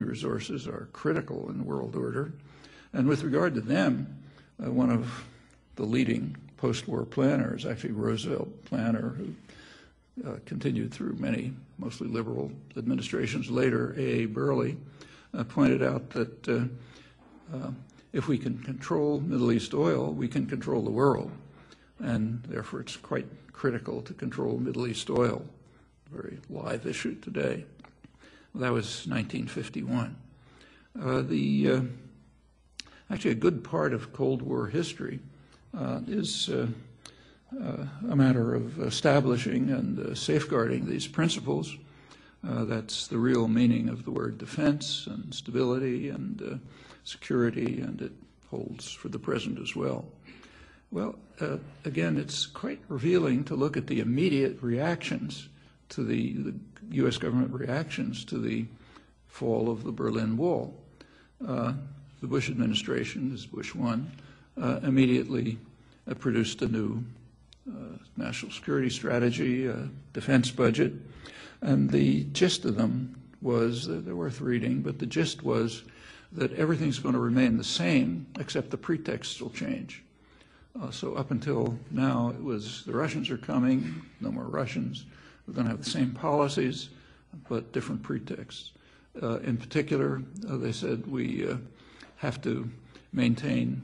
resources are critical in the world order. And with regard to them, one of the leading post-war planners, actually Roosevelt planner, who continued through many, mostly liberal administrations later, A.A. Burley, pointed out that if we can control Middle East oil, we can control the world. And therefore, it's quite critical to control Middle East oil, a very live issue today. That was 1951. Actually, a good part of Cold War history is a matter of establishing and safeguarding these principles. That's the real meaning of the word defense and stability and security, and it holds for the present as well. Well, again, it's quite revealing to look at the immediate reactions to the U.S. government reactions to the fall of the Berlin Wall. The Bush administration, as Bush won, immediately produced a new national security strategy, defense budget, and the gist of them was, they're worth reading, but the gist was that everything's going to remain the same except the pretext will change. So up until now, it was the Russians are coming, no more Russians. We're going to have the same policies, but different pretexts. In particular, they said we have to maintain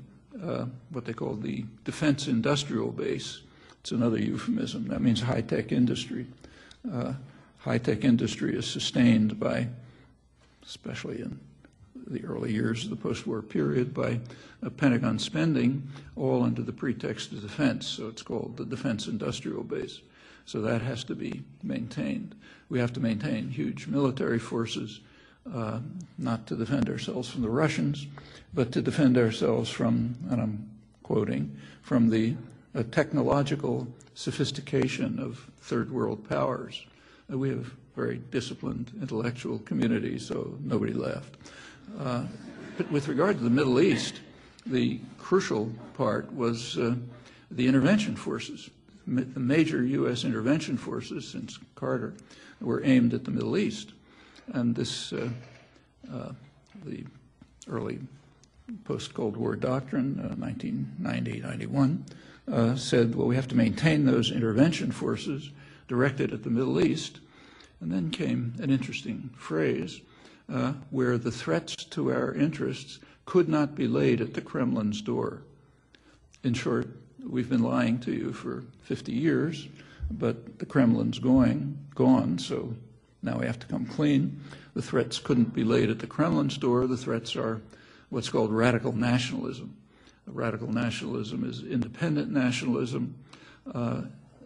what they call the defense industrial base. It's another euphemism. That means high-tech industry. High-tech industry is sustained by, especially in the early years of the post-war period, by Pentagon spending, all under the pretext of defense. So it's called the defense industrial base. So that has to be maintained. We have to maintain huge military forces, not to defend ourselves from the Russians, but to defend ourselves from, and I'm quoting, from the technological sophistication of third world powers. We have a very disciplined intellectual community, so nobody left. But with regard to the Middle East, the crucial part was the intervention forces. The major U.S. intervention forces since Carter were aimed at the Middle East. And this, the early post-Cold War doctrine, 1990-91, said, well, we have to maintain those intervention forces directed at the Middle East. And then came an interesting phrase, where the threats to our interests could not be laid at the Kremlin's door. In short, we've been lying to you for 50 years, but the Kremlin's gone, so now we have to come clean. The threats couldn't be laid at the Kremlin's door. The threats are what's called radical nationalism. Radical nationalism is independent nationalism.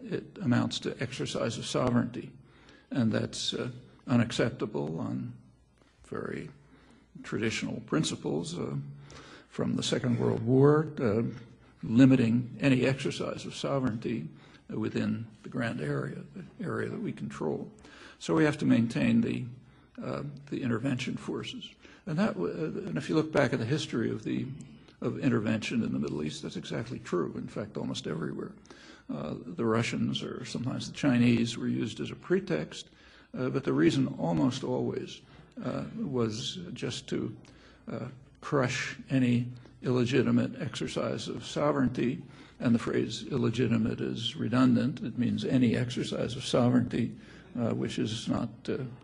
It amounts to exercise of sovereignty, and that's unacceptable on very traditional principles from the Second World War, limiting any exercise of sovereignty within the grand area, the area that we control. So we have to maintain the intervention forces, and if you look back at the history of intervention in the Middle East, that's exactly true. In fact, almost everywhere, the Russians or sometimes the Chinese were used as a pretext, but the reason almost always was just to crush any illegitimate exercise of sovereignty, and the phrase illegitimate is redundant. It means any exercise of sovereignty which is not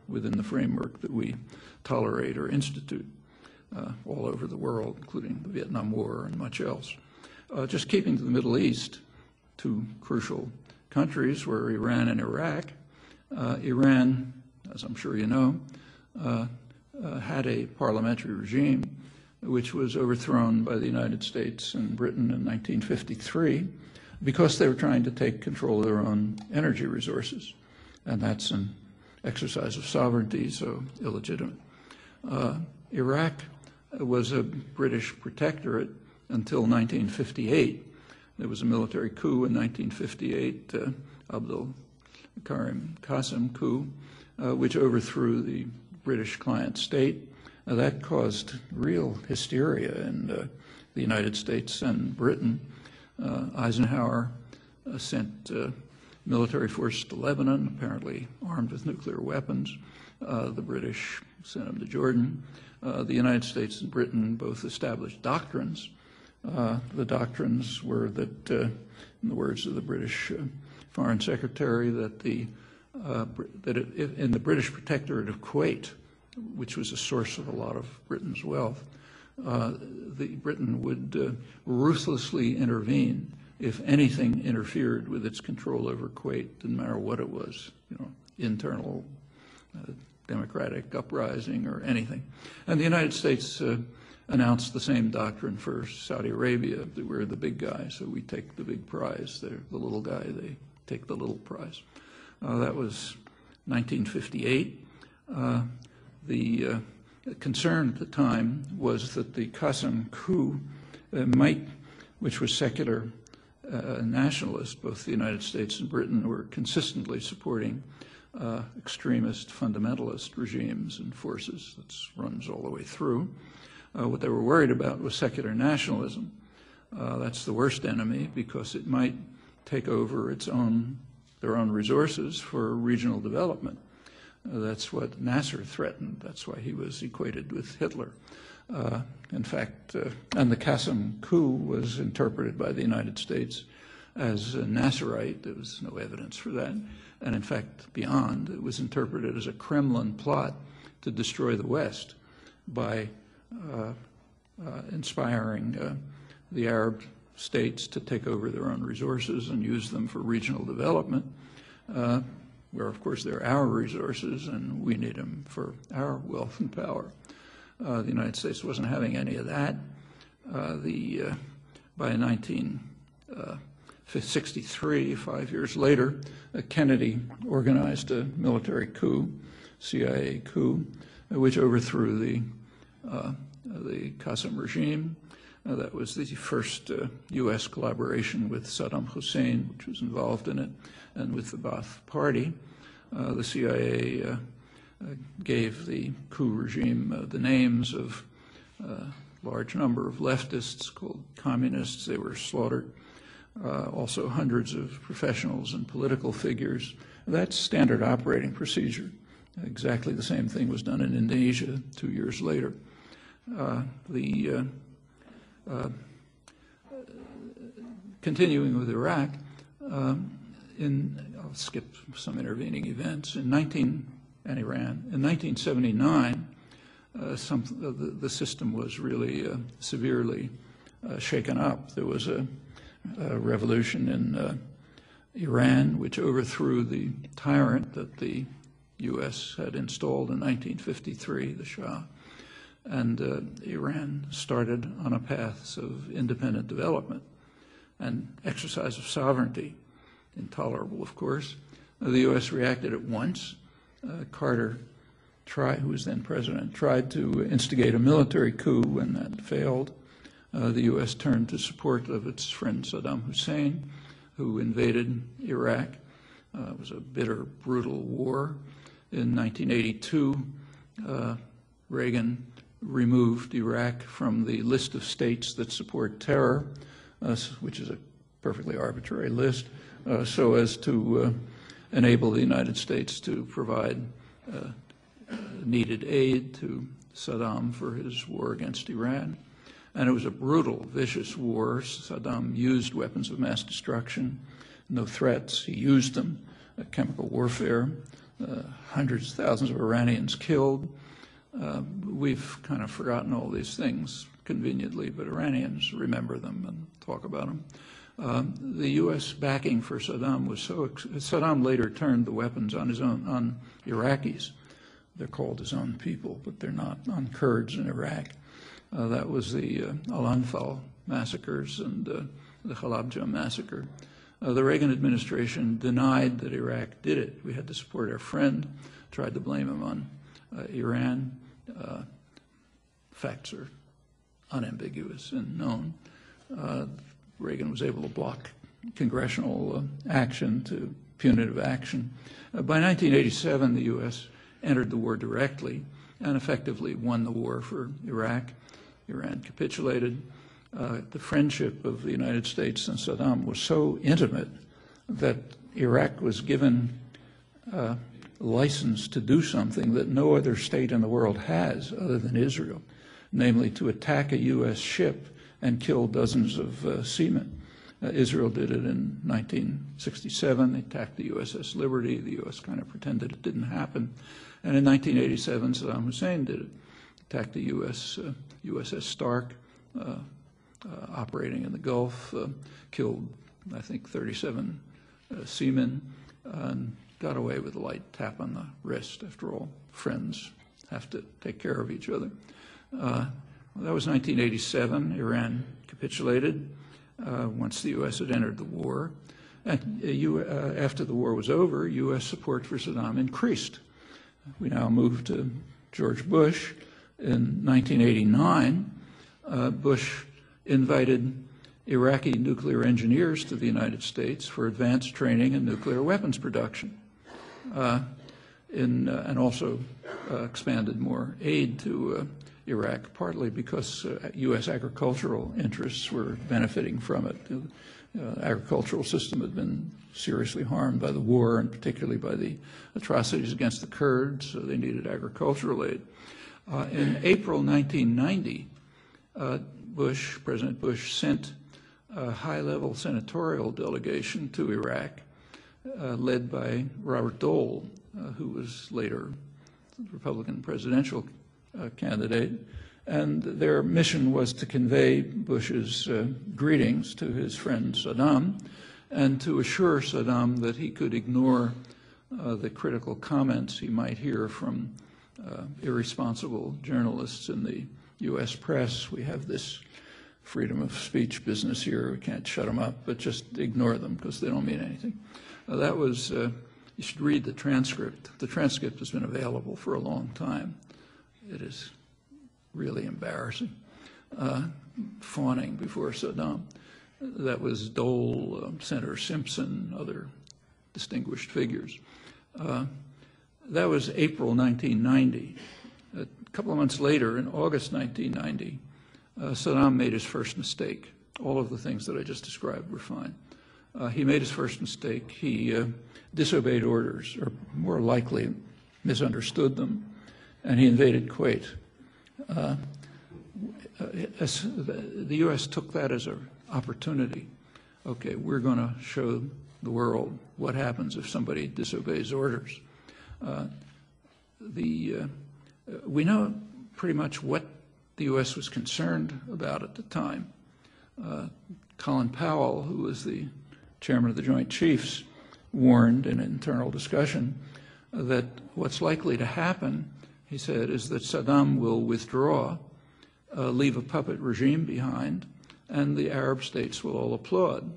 within the framework that we tolerate or institute all over the world, including the Vietnam War and much else. Just keeping to the Middle East, two crucial countries were Iran and Iraq. Iran, as I'm sure you know, had a parliamentary regime which was overthrown by the United States and Britain in 1953 because they were trying to take control of their own energy resources. And that's an exercise of sovereignty, so illegitimate. Iraq was a British protectorate until 1958. There was a military coup in 1958, Abdul Karim Qasim coup, which overthrew the British client state. That caused real hysteria in the United States and Britain. Eisenhower sent military forces to Lebanon, apparently armed with nuclear weapons. The British sent him to Jordan. The United States and Britain both established doctrines. The doctrines were that, in the words of the British Foreign Secretary, that in the British Protectorate of Kuwait, which was a source of a lot of Britain's wealth, Britain would ruthlessly intervene if anything interfered with its control over Kuwait, didn't matter what it was, internal democratic uprising or anything. And the United States announced the same doctrine for Saudi Arabia. We're the big guy, so we take the big prize. They're the little guy, they take the little prize. That was 1958. The concern at the time was that the Qasem coup which was secular nationalist, both the United States and Britain were consistently supporting extremist fundamentalist regimes and forces. That runs all the way through. What they were worried about was secular nationalism. That's the worst enemy because it might take over their own resources for regional development. That's what Nasser threatened. That's why he was equated with Hitler. In fact, and the Qasem coup was interpreted by the United States as Nasserite. There was no evidence for that. And in fact, beyond, it was interpreted as a Kremlin plot to destroy the West by inspiring the Arab states to take over their own resources and use them for regional development, where, of course, they're our resources and we need them for our wealth and power. The United States wasn't having any of that. By 1963, 5 years later, Kennedy organized a military coup, CIA coup, which overthrew the Qasem regime. That was the first U.S. collaboration with Saddam Hussein, which was involved in it, and with the Ba'ath Party. The CIA gave the coup regime the names of a large number of leftists called communists. They were slaughtered. Also hundreds of professionals and political figures. That's standard operating procedure. Exactly the same thing was done in Indonesia 2 years later. Continuing with Iraq, I'll skip some intervening events. In 1979, the system was really severely shaken up. There was a revolution in Iran, which overthrew the tyrant that the U.S. had installed in 1953, the Shah. And Iran started on a path of independent development and exercise of sovereignty, intolerable, of course. The U.S. reacted at once. Carter, who was then president, tried to instigate a military coup. When that failed, the U.S. turned to support of its friend Saddam Hussein, who invaded Iraq. It was a bitter, brutal war. In 1982, Reagan removed Iraq from the list of states that support terror, which is a perfectly arbitrary list, so as to enable the United States to provide needed aid to Saddam for his war against Iran. And it was a brutal, vicious war. Saddam used weapons of mass destruction, no threats. He used them, chemical warfare, hundreds of thousands of Iranians killed. We've kind of forgotten all these things conveniently, but Iranians remember them and talk about them. The U.S. backing for Saddam was Saddam later turned the weapons on on Iraqis. They're called his own people, but they're not, on Kurds in Iraq. That was the Al-Anfal massacres and the Halabja massacre. The Reagan administration denied that Iraq did it. We had to support our friend, tried to blame him on Iran. Facts are unambiguous and known. Reagan was able to block congressional action to punitive action. By 1987, the U.S. entered the war directly and effectively won the war for Iraq. Iran capitulated. The friendship of the United States and Saddam was so intimate that Iraq was given license to do something that no other state in the world has other than Israel, namely to attack a U.S. ship and kill dozens of seamen. Israel did it in 1967. They attacked the USS Liberty. The U.S. kind of pretended it didn't happen. And in 1987, Saddam Hussein did it. Attacked the USS Stark, operating in the Gulf, killed, I think, 37 seamen, and got away with a light tap on the wrist. After all, friends have to take care of each other. That was 1987. Iran capitulated once the U.S. had entered the war. And after the war was over, U.S. support for Saddam increased. We now move to George Bush. In 1989, Bush invited Iraqi nuclear engineers to the United States for advanced training in nuclear weapons production, and also expanded more aid to Iraq, partly because U.S. agricultural interests were benefiting from it. The agricultural system had been seriously harmed by the war, and particularly by the atrocities against the Kurds, so they needed agricultural aid. In April 1990, President Bush sent a high-level senatorial delegation to Iraq, led by Robert Dole, who was later the Republican presidential candidate. And their mission was to convey Bush's greetings to his friend Saddam and to assure Saddam that he could ignore the critical comments he might hear from irresponsible journalists in the U.S. press. We have this freedom of speech business here. We can't shut them up, but just ignore them because they don't mean anything. That was, you should read the transcript. The transcript has been available for a long time. It is really embarrassing, fawning before Saddam. That was Dole, Senator Simpson, other distinguished figures. That was April 1990. A couple of months later, in August 1990, Saddam made his first mistake. All of the things that I just described were fine. He made his first mistake. He disobeyed orders, or more likely misunderstood them, and he invaded Kuwait. The U.S. took that as an opportunity. Okay, we're going to show the world what happens if somebody disobeys orders. We know pretty much what the U.S. was concerned about at the time. Colin Powell, who was the chairman of the Joint Chiefs, warned in an internal discussion that what's likely to happen, he said, is that Saddam will withdraw, leave a puppet regime behind, and the Arab states will all applaud.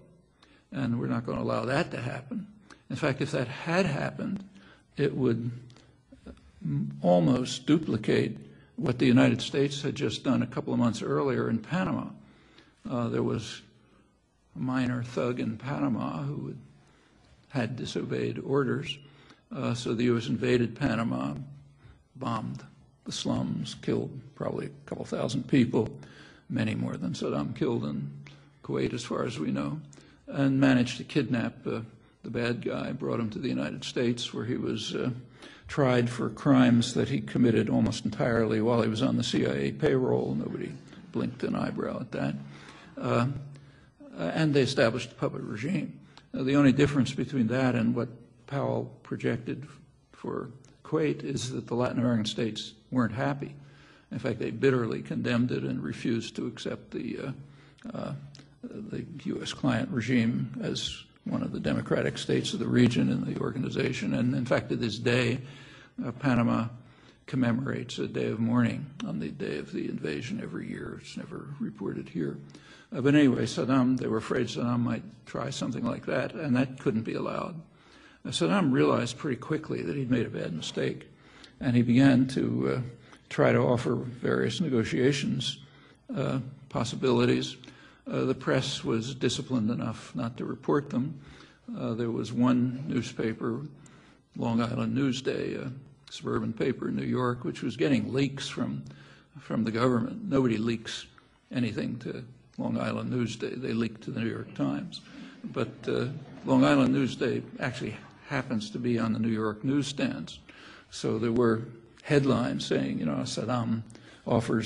And we're not going to allow that to happen. In fact, if that had happened, it would almost duplicate what the United States had just done a couple of months earlier in Panama. There was a minor thug in Panama who had disobeyed orders. So the U.S. invaded Panama, bombed the slums, killed probably a couple thousand people, many more than Saddam killed in Kuwait, as far as we know, and managed to kidnap the bad guy, brought him to the United States, where he was tried for crimes that he committed almost entirely while he was on the CIA payroll. Nobody blinked an eyebrow at that. And they established a puppet regime. The only difference between that and what Powell projected for Kuwait is that the Latin American states weren't happy. In fact, they bitterly condemned it and refused to accept the U.S. client regime as one of the democratic states of the region and the organization. And in fact, to this day, Panama commemorates a day of mourning on the day of the invasion every year. It's never reported here. But anyway, they were afraid Saddam might try something like that, and that couldn't be allowed. Saddam realized pretty quickly that he'd made a bad mistake, and he began to try to offer various negotiations possibilities. The press was disciplined enough not to report them. There was one newspaper, Long Island Newsday, a suburban paper in New York, which was getting leaks from the government. Nobody leaks anything to Long Island Newsday. They leak to the New York Times. But Long Island Newsday actually happens to be on the New York newsstands. So there were headlines saying, Saddam offers